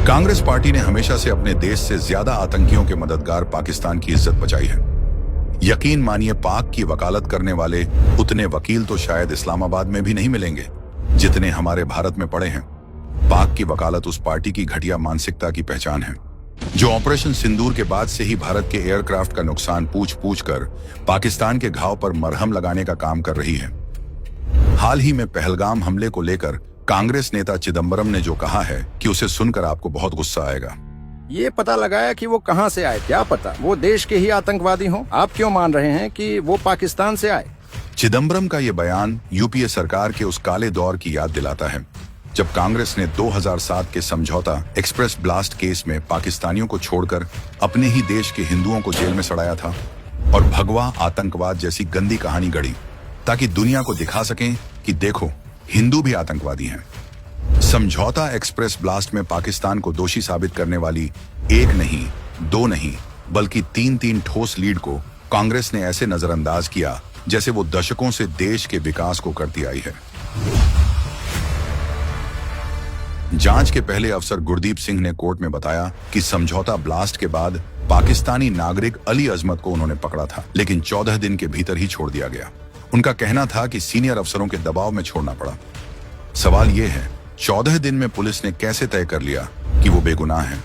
Congress party ने हमेशा से अपने देश से ज्यादा आतंकियों के मददगार पाकिस्तान की इज्जत बचाई है। यकीन मानिए, पाक की वकालत करने वाले उतने वकील तो शायद इस्लामाबाद में भी नहीं मिलेंगे जितने हमारे भारत में पड़े हैं। पाक की वकालत उस पार्टी की घटिया मानसिकता की पहचान है जो ऑपरेशन सिंदूर के बाद से ही भारत के एयरक्राफ्ट का नुकसान पूछ पूछ कर पाकिस्तान के घाव पर मरहम लगाने का काम कर रही है। हाल ही में पहलगाम हमले को लेकर कांग्रेस नेता चिदंबरम ने जो कहा है कि उसे सुनकर आपको बहुत गुस्सा आएगा। ये पता लगाया कि वो कहां से आए, क्या पता वो देश के ही आतंकवादी हों। आप क्यों मान रहे हैं कि वो पाकिस्तान से आए? चिदंबरम का ये बयान यूपीए सरकार के उस काले दौर की याद दिलाता है जब कांग्रेस ने 2007 के समझौता एक्सप्रेस ब्लास्ट केस में पाकिस्तानियों को छोड़कर अपने ही देश के हिंदुओं को जेल में सड़ाया था और भगवा आतंकवाद जैसी गंदी कहानी गढ़ी ताकि दुनिया को दिखा सकें कि देखो, हिंदू भी आतंकवादी हैं। समझौता एक्सप्रेस ब्लास्ट में पाकिस्तान को दोषी साबित करने वाली एक नहीं, दो नहीं, बल्कि तीन ठोस लीड को कांग्रेस ने ऐसे नजरअंदाज किया जैसे वो दशकों से देश के विकास को करती आई है। जांच के पहले अफसर गुरदीप सिंह ने कोर्ट में बताया कि समझौता ब्लास्ट के बाद पाकिस्तानी नागरिक अली अजमत को उन्होंने पकड़ा था, लेकिन 14 दिन के भीतर ही छोड़ दिया गया। उनका कहना था कि सीनियर अफसरों के दबाव में छोड़ना पड़ा। सवाल यह है, 14 दिन में पुलिस ने कैसे तय कर लिया कि वो बेगुनाह है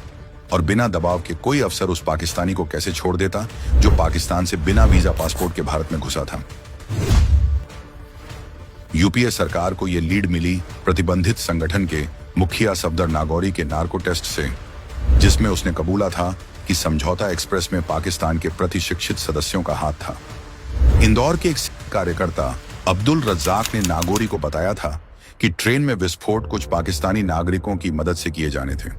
और बिना दबाव के कोई अफसर उस पाकिस्तानी को कैसे छोड़ देता जो पाकिस्तान से बिना वीजा पासपोर्ट के भारत में घुसा था। यूपीए सरकार को यह लीड मिली प्रतिबंधित संगठन के मुखिया सफदर नागौरी के नार्को टेस्ट से, जिसमें उसने कबूला था कि समझौता एक्सप्रेस में पाकिस्तान के प्रतिशिक्षित सदस्यों का हाथ था। इंदौर के एक कार्यकर्ता अब्दुल रज्जाक ने नागौरी को बताया था कि ट्रेन में विस्फोट कुछ पाकिस्तानी नागरिकों की मदद से किए जाने थे।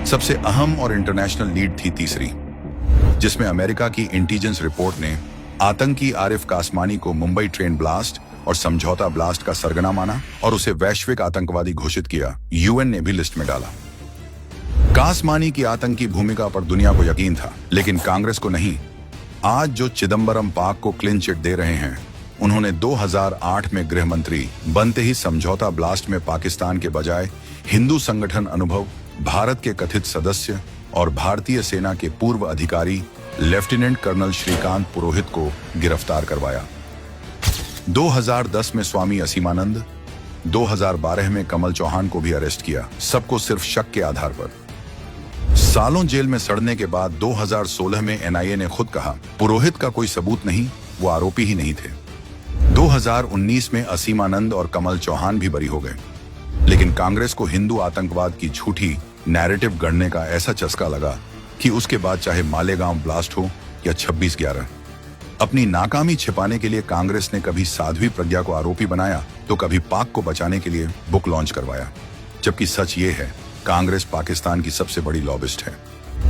सबसे अहम और इंटरनेशनल लीड थी तीसरी, जिसमें अमेरिका की इंटेलिजेंस रिपोर्ट ने आतंकी आरिफ कासमानी को मुंबई ट्रेन ब्लास्ट और समझौता ब्लास्ट का सरगना माना और उसे वैश्विक आतंकवादी घोषित किया। यूएन ने भी लिस्ट में डाला। कासमानी की आतंकी भूमिका पर दुनिया को यकीन था, लेकिन कांग्रेस को नहीं। आज जो चिदंबरम पाक को क्लीन चिट दे रहे हैं, उन्होंने 2008 में गृह मंत्री बनते ही समझौता ब्लास्ट में पाकिस्तान के बजाय हिंदू संगठन अनुभव, भारत के कथित सदस्य और भारतीय सेना के पूर्व अधिकारी लेफ्टिनेंट कर्नल श्रीकांत पुरोहित को गिरफ्तार करवाया। 2010 में स्वामी असीमानंद, 2012 में कमल चौहान को भी अरेस्ट किया, सबको सिर्फ शक के आधार पर। सालों जेल में सड़ने के बाद 2016 में एनआईए ने खुद कहा पुरोहित का कोई सबूत नहीं, वो आरोपी ही नहीं थे। 2019 में असीमानंद और कमल चौहान भी बरी हो गए, लेकिन कांग्रेस को हिंदू आतंकवाद की झूठी नैरेटिव गढ़ने का ऐसा चस्का लगा कि उसके बाद चाहे मालेगांव ब्लास्ट हो या 26/11, अपनी नाकामी छिपाने के लिए कांग्रेस ने कभी साध्वी प्रज्ञा को आरोपी बनाया तो कभी पाक को बचाने के लिए बुक लॉन्च करवाया। जबकि सच ये है, कांग्रेस पाकिस्तान की सबसे बड़ी लॉबिस्ट है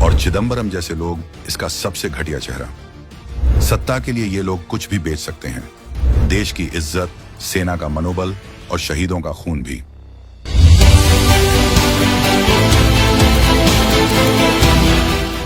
और चिदंबरम जैसे लोग इसका सबसे घटिया चेहरा। सत्ता के लिए ये लोग कुछ भी बेच सकते हैं, देश की इज्जत, सेना का मनोबल और शहीदों का खून भी।